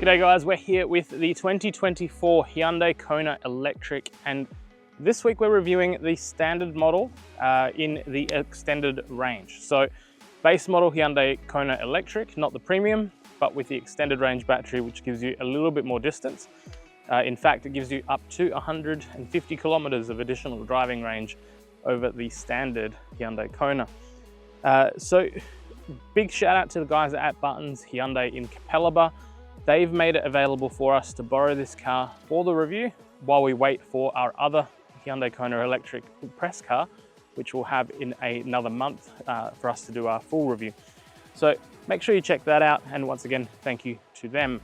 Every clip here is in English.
G'day guys, we're here with the 2024 Hyundai Kona Electric, and this week we're reviewing the standard model in the extended range. So base model Hyundai Kona Electric, not the premium, but with the extended range battery, which gives you a little bit more distance. In fact, it gives you up to 150 kilometers of additional driving range over the standard Hyundai Kona. So big shout out to the guys at Buttons Hyundai in Capalaba. They've made it available for us to borrow this car for the review while we wait for our other Hyundai Kona Electric press car, which we'll have in another month for us to do our full review. So make sure you check that out, and once again, thank you to them.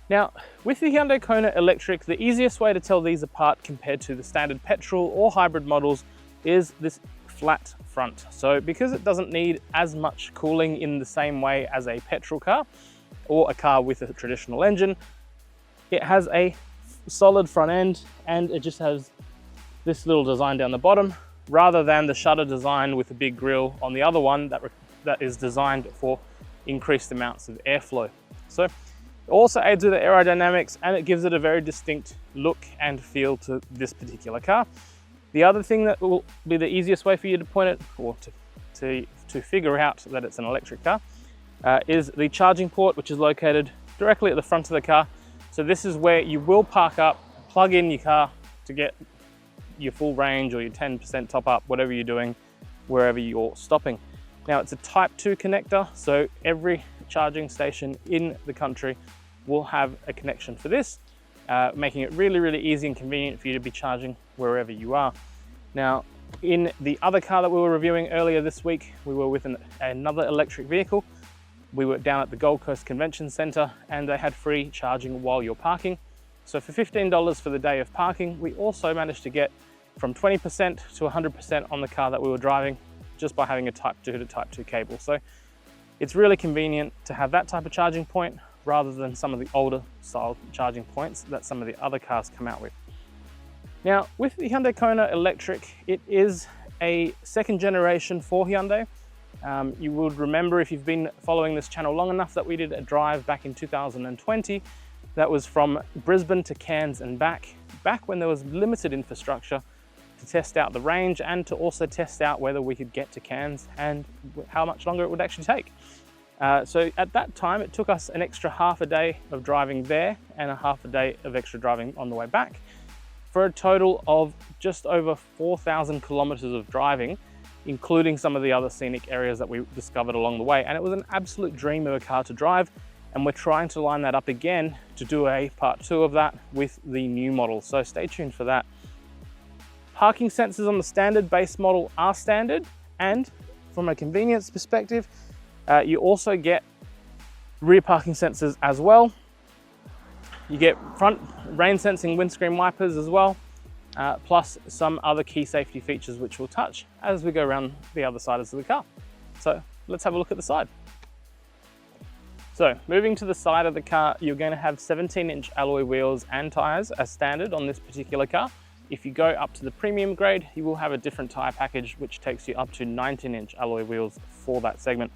Now, with the Hyundai Kona Electric, the easiest way to tell these apart compared to the standard petrol or hybrid models is this flat front. So because it doesn't need as much cooling in the same way as a petrol car or a car with a traditional engine, it has a solid front end, and it just has this little design down the bottom rather than the shutter design with a big grille on the other one that is designed for increased amounts of airflow. So it also aids with the aerodynamics, and it gives it a very distinct look and feel to this particular car. The other thing that will be the easiest way for you to point it, or to figure out that it's an electric car, is the charging port, which is located directly at the front of the car. So this is where you will park up, plug in your car to get your full range or your 10% top up, whatever you're doing, wherever you're stopping. Now, it's a Type 2 connector, so every charging station in the country will have a connection for this, making it really, really easy and convenient for you to be charging wherever you are. Now, in the other car that we were reviewing earlier this week, we were with another electric vehicle. We were down at the Gold Coast Convention Centre, and they had free charging while you're parking. So for $15 for the day of parking, we also managed to get from 20% to 100% on the car that we were driving just by having a Type 2 to Type 2 cable. So it's really convenient to have that type of charging point rather than some of the older style charging points that some of the other cars come out with. Now, with the Hyundai Kona Electric, it is a second generation for Hyundai. You would remember, if you've been following this channel long enough, that we did a drive back in 2020 that was from Brisbane to Cairns and back when there was limited infrastructure, to test out the range and to also test out whether we could get to Cairns and how much longer it would actually take. So at that time, it took us an extra half a day of driving there and a half a day of extra driving on the way back, for a total of just over 4,000 kilometers of driving, including some of the other scenic areas that we discovered along the way. And it was an absolute dream of a car to drive, and we're trying to line that up again to do a part 2 of that with the new model. So stay tuned for that. Parking sensors on the standard base model are standard, and from a convenience perspective, you also get rear parking sensors as well. You get front rain sensing windscreen wipers as well, plus some other key safety features which we'll touch as we go around the other side of the car. So let's have a look at the side. So moving to the side of the car, you're going to have 17-inch alloy wheels and tyres as standard on this particular car. If you go up to the premium grade, you will have a different tyre package which takes you up to 19-inch alloy wheels for that segment.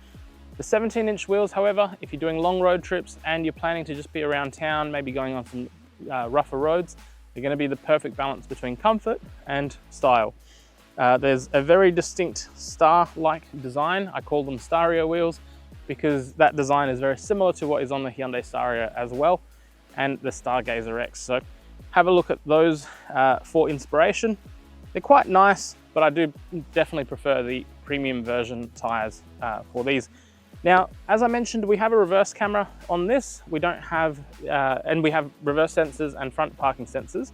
The 17-inch wheels, however, if you're doing long road trips and you're planning to just be around town, maybe going on some rougher roads, they're going to be the perfect balance between comfort and style. There's a very distinct star-like design. I call them Stario wheels because that design is very similar to what is on the Hyundai Staria as well, and the Stargazer X. So have a look at those for inspiration. They're quite nice, but I do definitely prefer the premium version tires for these. Now, as I mentioned, we have a reverse camera on this. We don't have, and we have reverse sensors and front parking sensors.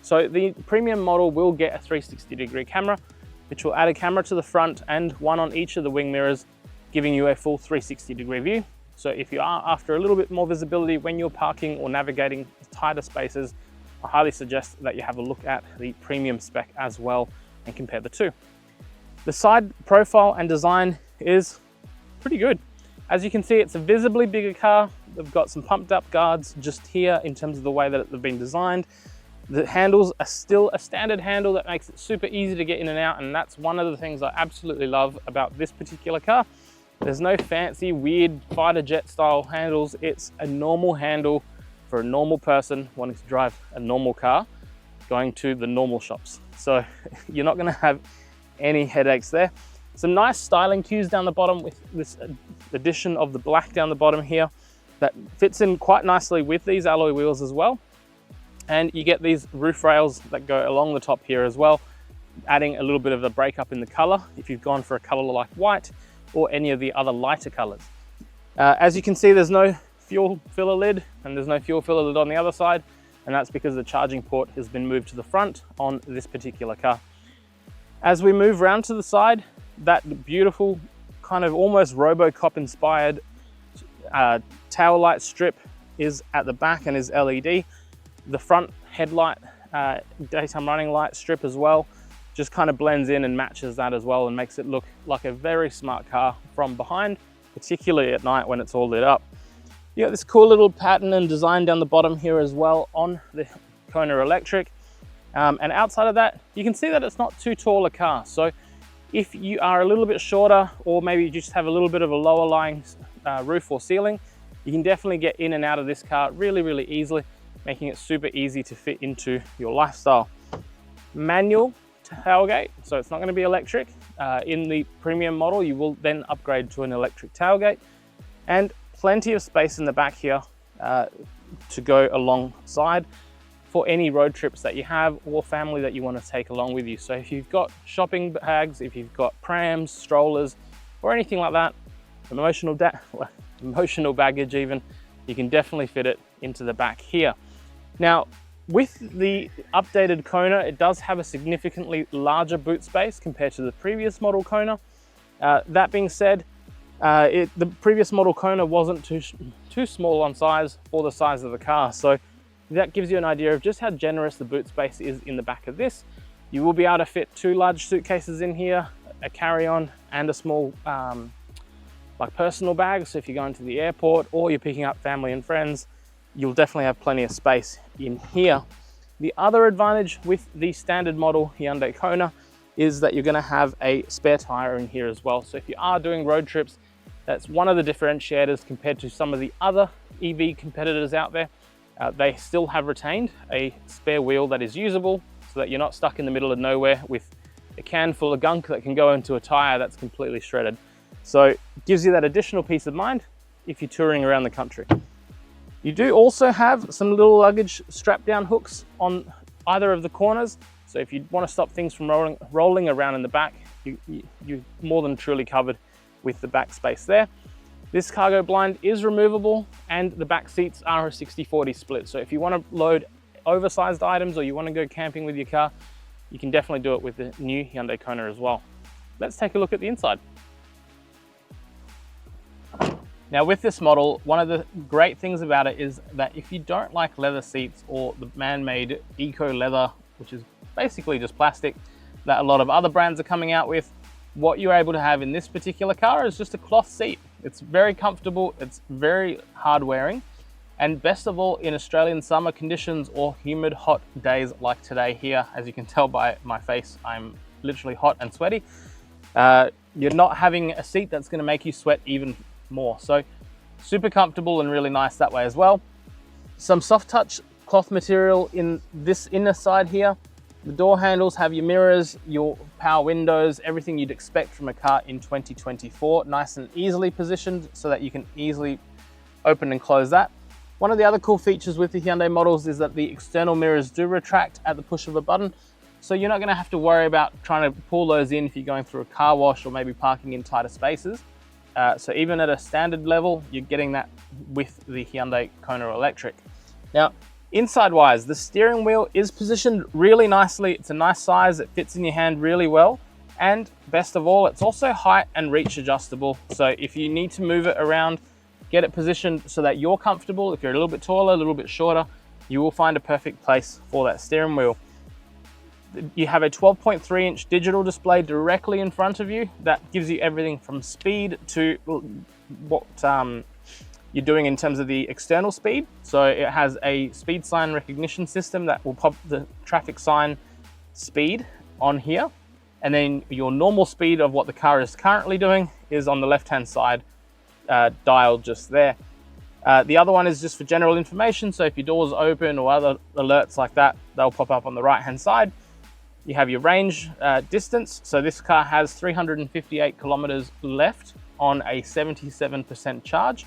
So the premium model will get a 360-degree camera, which will add a camera to the front and one on each of the wing mirrors, giving you a full 360-degree view. So if you are after a little bit more visibility when you're parking or navigating tighter spaces, I highly suggest that you have a look at the premium spec as well and compare the two. The side profile and design is pretty good. As you can see, it's a visibly bigger car. They've got some pumped up guards just here in terms of the way that they've been designed. The handles are still a standard handle that makes it super easy to get in and out, and that's one of the things I absolutely love about this particular car. There's no fancy, weird fighter jet style handles. It's a normal handle for a normal person wanting to drive a normal car, going to the normal shops. So you're not going to have any headaches there. Some nice styling cues down the bottom with this addition of the black down the bottom here that fits in quite nicely with these alloy wheels as well. And you get these roof rails that go along the top here as well, adding a little bit of a break up in the color if you've gone for a color like white or any of the other lighter colors. As you can see, there's no fuel filler lid and there's no fuel filler lid on the other side, and that's because the charging port has been moved to the front on this particular car. As we move round to the side, that beautiful kind of almost RoboCop inspired tail light strip is at the back and is LED. The front headlight, daytime running light strip as well, just kind of blends in and matches that as well and makes it look like a very smart car from behind, particularly at night when it's all lit up. You got this cool little pattern and design down the bottom here as well on the Kona Electric. And outside of that, you can see that it's not too tall a car. So if you are a little bit shorter, or maybe you just have a little bit of a lower lying roof or ceiling, you can definitely get in and out of this car really, really easily, making it super easy to fit into your lifestyle. Manual tailgate, so it's not going to be electric. In the premium model, you will then upgrade to an electric tailgate, and plenty of space in the back here to go alongside for any road trips that you have or family that you want to take along with you. So if you've got shopping bags, if you've got prams, strollers, or anything like that, emotional baggage even, you can definitely fit it into the back here. Now, with the updated Kona, it does have a significantly larger boot space compared to the previous model Kona. That being said, the previous model Kona wasn't too small on size for the size of the car. So that gives you an idea of just how generous the boot space is in the back of this. You will be able to fit 2 large suitcases in here, a carry-on and a small like personal bag. So if you're going to the airport or you're picking up family and friends, you'll definitely have plenty of space in here. The other advantage with the standard model Hyundai Kona is that you're going to have a spare tire in here as well. So if you are doing road trips, that's one of the differentiators compared to some of the other EV competitors out there. They still have retained a spare wheel that is usable, so that you're not stuck in the middle of nowhere with a can full of gunk that can go into a tire that's completely shredded. So it gives you that additional peace of mind if you're touring around the country. You do also have some little luggage strap down hooks on either of the corners. So if you want to stop things from rolling around in the back, you're more than truly covered with the back space there. This cargo blind is removable and the back seats are a 60-40 split. So if you want to load oversized items or you want to go camping with your car, you can definitely do it with the new Hyundai Kona as well. Let's take a look at the inside. Now with this model, one of the great things about it is that if you don't like leather seats or the man-made eco leather, which is basically just plastic that a lot of other brands are coming out with, what you're able to have in this particular car is just a cloth seat. It's very comfortable, it's very hard wearing, and best of all, in Australian summer conditions or humid hot days like today here, as you can tell by my face, I'm literally hot and sweaty. You're not having a seat that's going to make you sweat even more. So super comfortable and really nice that way as well. Some soft touch cloth material in this inner side here. The door handles have your mirrors, your power windows, everything you'd expect from a car in 2024, nice and easily positioned so that you can easily open and close that. One of the other cool features with the Hyundai models is that the external mirrors do retract at the push of a button. So you're not going to have to worry about trying to pull those in if you're going through a car wash or maybe parking in tighter spaces. So even at a standard level, you're getting that with the Hyundai Kona Electric. Now, inside wise, the steering wheel is positioned really nicely. It's a nice size, it fits in your hand really well. And best of all, it's also height and reach adjustable. So if you need to move it around, get it positioned so that you're comfortable. If you're a little bit taller, a little bit shorter, you will find a perfect place for that steering wheel. You have a 12.3-inch digital display directly in front of you that gives you everything from speed to what you're doing in terms of the external speed. So it has a speed sign recognition system that will pop the traffic sign speed on here. And then your normal speed of what the car is currently doing is on the left-hand side dialed just there. The other one is just for general information. So if your door's open or other alerts like that, they'll pop up on the right-hand side. You have your range distance. So this car has 358 kilometers left on a 77% charge.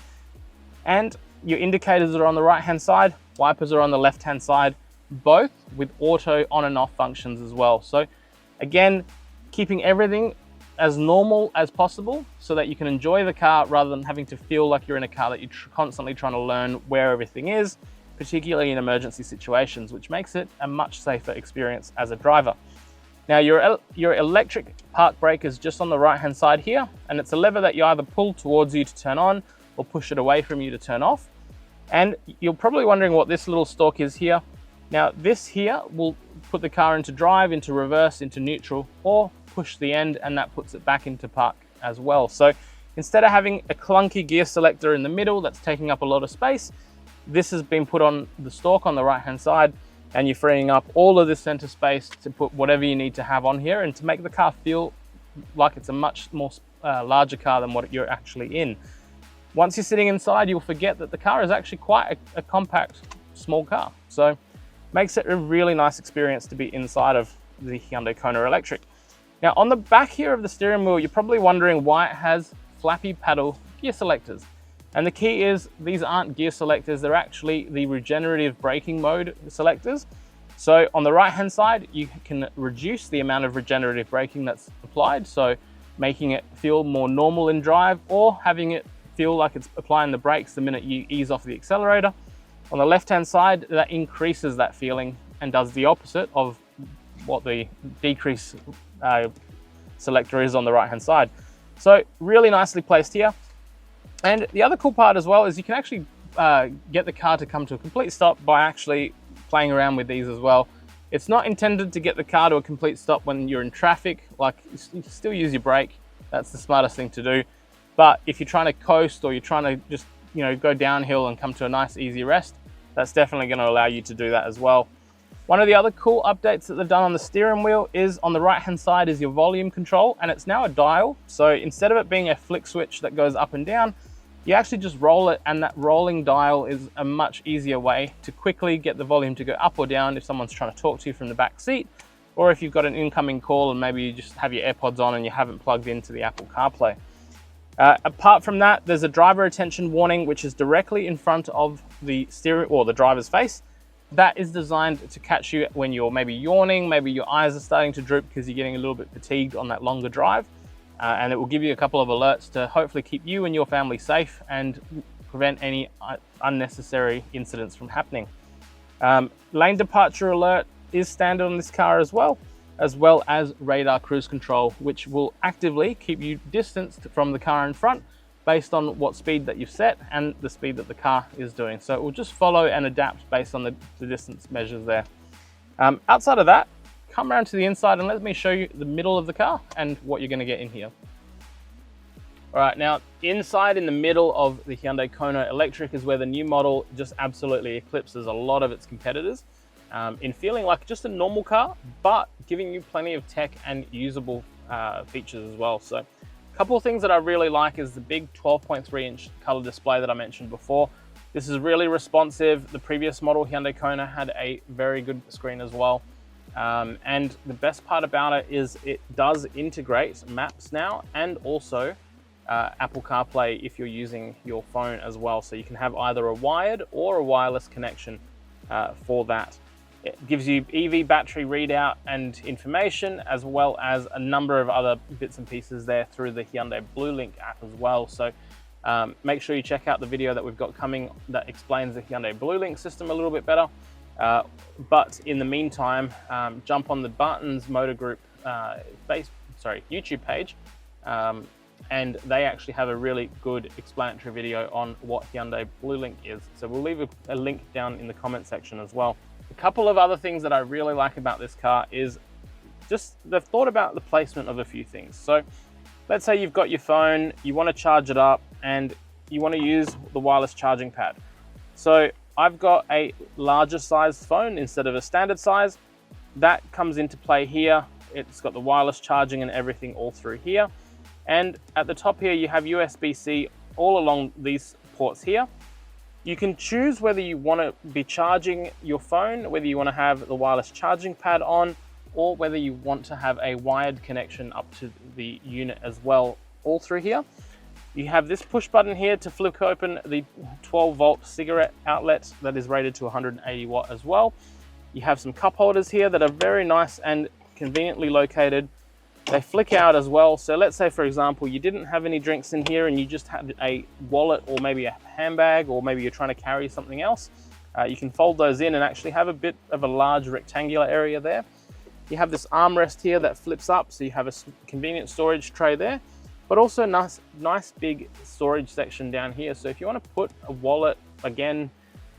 And your indicators are on the right-hand side, wipers are on the left-hand side, both with auto on and off functions as well. So again, keeping everything as normal as possible so that you can enjoy the car rather than having to feel like you're in a car that you're constantly trying to learn where everything is, particularly in emergency situations, which makes it a much safer experience as a driver. Now your electric park brake is just on the right hand side here, and it's a lever that you either pull towards you to turn on or push it away from you to turn off. And you're probably wondering what this little stalk is here. Now this here will put the car into drive, into reverse, into neutral, or push the end, and that puts it back into park as well. So instead of having a clunky gear selector in the middle that's taking up a lot of space, this has been put on the stalk on the right hand side, and you're freeing up all of this center space to put whatever you need to have on here and to make the car feel like it's a much more larger car than what you're actually in. Once you're sitting inside, you'll forget that the car is actually quite a compact, small car. So makes it a really nice experience to be inside of the Hyundai Kona Electric. Now on the back here of the steering wheel, you're probably wondering why it has flappy paddle gear selectors. And the key is these aren't gear selectors, they're actually the regenerative braking mode selectors. So on the right hand side, you can reduce the amount of regenerative braking that's applied, so making it feel more normal in drive, or having it feel like it's applying the brakes the minute you ease off the accelerator. On the left hand side, that increases that feeling and does the opposite of what the decrease selector is on the right hand side. So really nicely placed here. And the other cool part as well is you can actually get the car to come to a complete stop by actually playing around with these as well. It's not intended to get the car to a complete stop when you're in traffic. Like, you still use your brake, that's the smartest thing to do. But if you're trying to coast, or you're trying to just, you know, go downhill and come to a nice easy rest, that's definitely going to allow you to do that as well. One of the other cool updates that they've done on the steering wheel is on the right hand side is your volume control, and it's now a dial. So instead of it being a flick switch that goes up and down, you actually just roll it, and that rolling dial is a much easier way to quickly get the volume to go up or down if someone's trying to talk to you from the back seat, or if you've got an incoming call and maybe you just have your AirPods on and you haven't plugged into the Apple CarPlay. Apart from that, there's a driver attention warning, which is directly in front of the steering or the driver's face. That is designed to catch you when you're maybe yawning, maybe your eyes are starting to droop because you're getting a little bit fatigued on that longer drive. And it will give you a couple of alerts to hopefully keep you and your family safe and prevent any unnecessary incidents from happening. Lane departure alert is standard on this car as well as radar cruise control, which will actively keep you distanced from the car in front based on what speed that you've set and the speed that the car is doing. So it will just follow and adapt based on the distance measures there. Outside of that, come around to the inside and let me show you the middle of the car and what you're going to get in here. All right, now inside in the middle of the Hyundai Kona Electric is where the new model just absolutely eclipses a lot of its competitors in feeling like just a normal car, but giving you plenty of tech and usable features as well. So a couple of things that I really like is the big 12.3 inch color display that I mentioned before. This is really responsive. The previous model, Hyundai Kona, had a very good screen as well. And the best part about it is it does integrate maps now, and also Apple CarPlay if you're using your phone as well. So you can have either a wired or a wireless connection for that. It gives you EV battery readout and information, as well as a number of other bits and pieces there through the Hyundai BlueLink app as well. So make sure you check out the video that we've got coming that explains the Hyundai BlueLink system a little bit better. But in the meantime, jump on the Barton's Motor Group YouTube page, and they actually have a really good explanatory video on what Hyundai BlueLink is. So we'll leave a link down in the comment section as well. A couple of other things that I really like about this car is just they've thought about the placement of a few things. So let's say you've got your phone, you want to charge it up, and you want to use the wireless charging pad. So I've got a larger size phone instead of a standard size. That comes into play here. It's got the wireless charging and everything all through here. And at the top here, you have USB-C all along these ports here. You can choose whether you want to be charging your phone, whether you want to have the wireless charging pad on, or whether you want to have a wired connection up to the unit as well, all through here. You have this push button here to flick open the 12-volt cigarette outlet that is rated to 180 watt as well. You have some cup holders here that are very nice and conveniently located. They flick out as well. So let's say, for example, you didn't have any drinks in here and you just had a wallet or maybe a handbag, or maybe you're trying to carry something else. You can fold those in and actually have a bit of a large rectangular area there. You have this armrest here that flips up, so you have a convenient storage tray there, but also a nice big storage section down here. So if you want to put a wallet, again,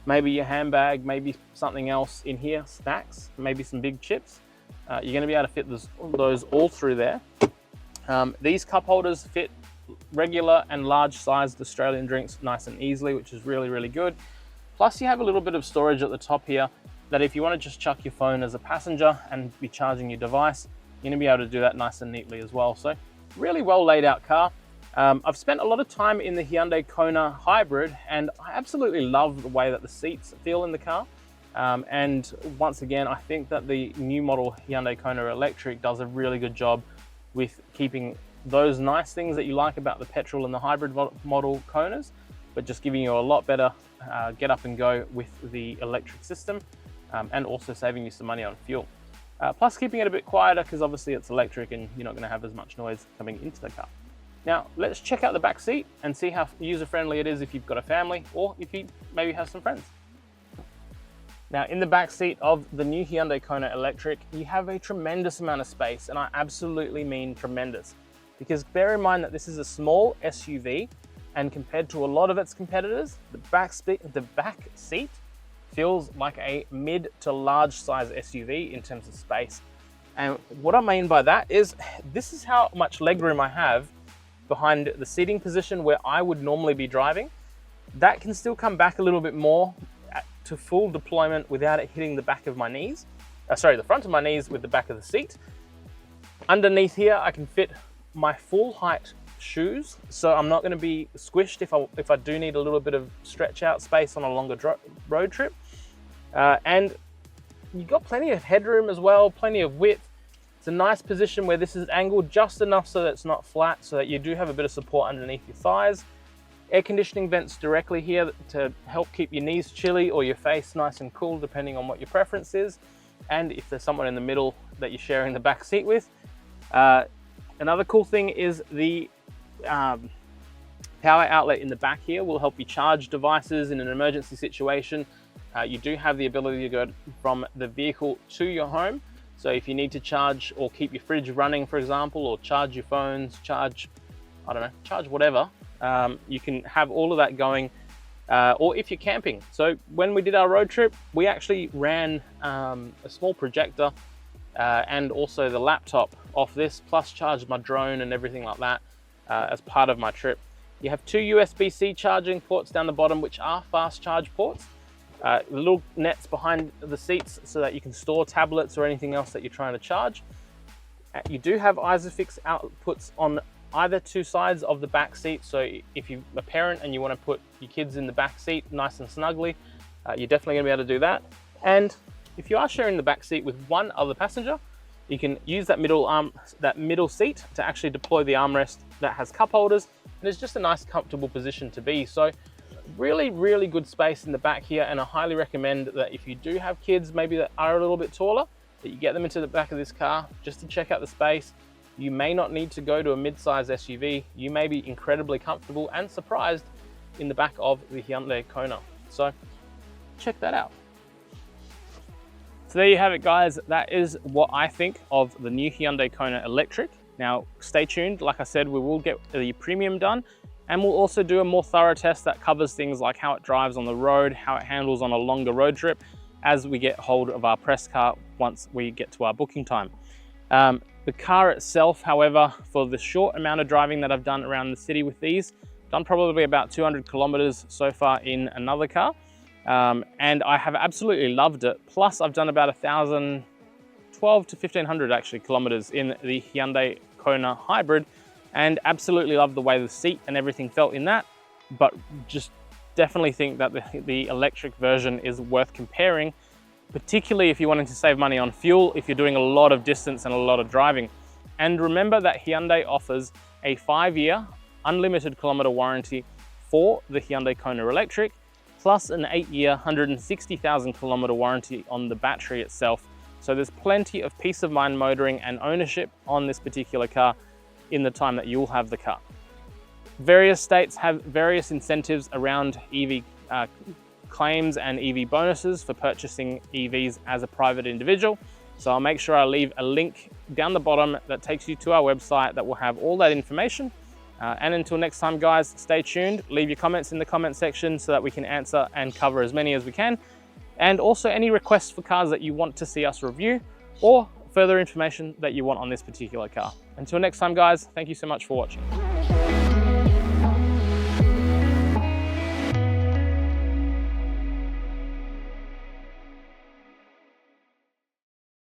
maybe your handbag, maybe something else in here, snacks, maybe some big chips, you're going to be able to fit those all through there. These cup holders fit regular and large sized Australian drinks nice and easily, which is really, really good. Plus you have a little bit of storage at the top here that if you want to just chuck your phone as a passenger and be charging your device, you're going to be able to do that nice and neatly as well. So really well laid out car. I've spent a lot of time in the Hyundai Kona Hybrid, and I absolutely love the way that the seats feel in the car. And once again, I think that the new model Hyundai Kona Electric does a really good job with keeping those nice things that you like about the petrol and the hybrid model Konas, but just giving you a lot better get up and go with the electric system, and also saving you some money on fuel. Plus keeping it a bit quieter, because obviously it's electric and you're not going to have as much noise coming into the car. Now let's check out the back seat and see how user-friendly it is if you've got a family or if you maybe have some friends. Now in the back seat of the new Hyundai Kona Electric, you have a tremendous amount of space, and I absolutely mean tremendous, because bear in mind that this is a small SUV, and compared to a lot of its competitors, the back seat feels like a mid to large size SUV in terms of space. And what I mean by that is, this is how much legroom I have behind the seating position where I would normally be driving. That can still come back a little bit more to full deployment without it hitting the back of my knees. The front of my knees with the back of the seat. Underneath here, I can fit my full height shoes, so I'm not going to be squished if I do need a little bit of stretch out space on a longer road trip. And you've got plenty of headroom as well, plenty of width. It's a nice position where this is angled just enough so that it's not flat, so that you do have a bit of support underneath your thighs. Air conditioning vents directly here to help keep your knees chilly or your face nice and cool, depending on what your preference is. And if there's someone in the middle that you're sharing the back seat with. Another cool thing is the power outlet in the back here will help you charge devices in an emergency situation. You do have the ability to go from the vehicle to your home. So if you need to charge or keep your fridge running, for example, or charge your phones, charge whatever, you can have all of that going, or if you're camping. So when we did our road trip, we actually ran a small projector and also the laptop off this, plus charged my drone and everything like that as part of my trip. You have two USB-C charging ports down the bottom, which are fast charge ports. Little nets behind the seats so that you can store tablets or anything else that you're trying to charge. You do have ISOFIX outputs on either two sides of the back seat, so if you're a parent and you want to put your kids in the back seat nice and snugly, you're definitely going to be able to do that. And if you are sharing the back seat with one other passenger, you can use that middle seat to actually deploy the armrest that has cup holders, and it's just a nice comfortable position to be. So really, really good space in the back here, and I highly recommend that if you do have kids maybe that are a little bit taller, that you get them into the back of this car just to check out the space. You may not need to go to a mid-size SUV. You may be incredibly comfortable and surprised in the back of the Hyundai Kona. So check that out. So there you have it, guys. That is what I think of the new Hyundai Kona Electric. Now stay tuned. Like I said, we will get the premium done, and we'll also do a more thorough test that covers things like how it drives on the road, how it handles on a longer road trip, as we get hold of our press car once we get to our booking time. The car itself, however, for the short amount of driving that I've done around the city with these, done probably about 200 kilometers so far in another car, and I have absolutely loved it. Plus I've done about 1,012 to 1,500 actually kilometers in the Hyundai Kona Hybrid, and absolutely love the way the seat and everything felt in that, but just definitely think that the electric version is worth comparing, particularly if you're wanting to save money on fuel, if you're doing a lot of distance and a lot of driving. And remember that Hyundai offers a 5-year unlimited kilometer warranty for the Hyundai Kona Electric, plus an 8-year 160,000 kilometer warranty on the battery itself. So there's plenty of peace of mind motoring and ownership on this particular car in the time that you'll have the car. Various states have various incentives around EV claims and EV bonuses for purchasing EVs as a private individual. So I'll make sure I leave a link down the bottom that takes you to our website that will have all that information. And until next time, guys, stay tuned. Leave your comments in the comment section so that we can answer and cover as many as we can. And also any requests for cars that you want to see us review or further information that you want on this particular car. Until next time, guys, thank you so much for watching.